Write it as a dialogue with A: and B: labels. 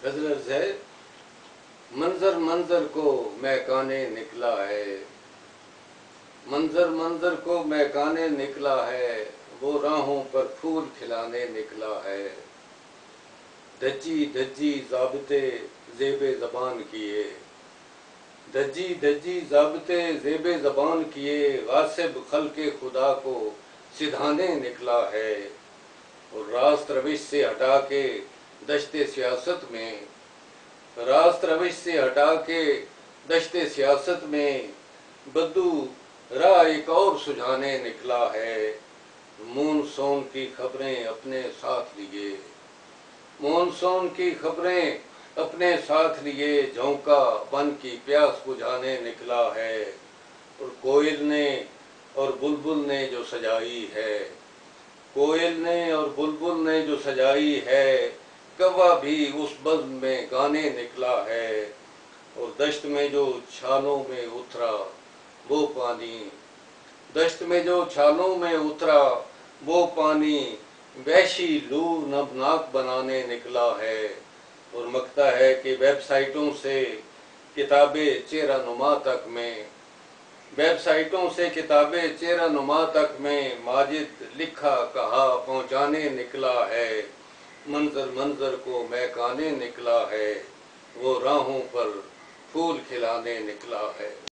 A: غزل عرض ہے، منظر منظر کو مہکانے نکلا ہے، منظر منظر کو مہکانے نکلا ہے، وہ راہوں پر پھول کھلانے نکلا ہے۔ دھجی دھجی ضابطے زیب زبان کیے، دھجی دھجی ضابطے زیب زبان کیے، غاصب خلق خدا کو سدھانے نکلا ہے۔ اور راست روش سے ہٹا کے دشت سیاست میں، راست روش سے ہٹا کے دشت سیاست میں، بدو راہ ایک اور سجھانے نکلا ہے۔ مون سون کی خبریں اپنے ساتھ لیے، مون سون کی خبریں اپنے ساتھ لیے، جھونکا بن کی پیاس بجھانے نکلا ہے۔ اور کوئل نے اور بلبل نے جو سجائی ہے، کوئل نے اور بلبل نے جو سجائی ہے، کوا بھی اس بزم میں گانے نکلا ہے۔ اور دشت میں جو چھالوں میں اترا وہ پانی، دشت میں جو چھالوں میں اترا وہ پانی، وحشی لو نبناک بنانے نکلا ہے۔ اور مکتا ہے کہ ویب سائٹوں سے کتابیں چہرہ نما تک میں، ویب سائٹوں سے کتابیں چہرہ نما تک میں، ماجد لکھا کہا پہنچانے نکلا ہے۔ منظر منظر کو مہکانے نکلا ہے، وہ راہوں پر پھول کھلانے نکلا ہے۔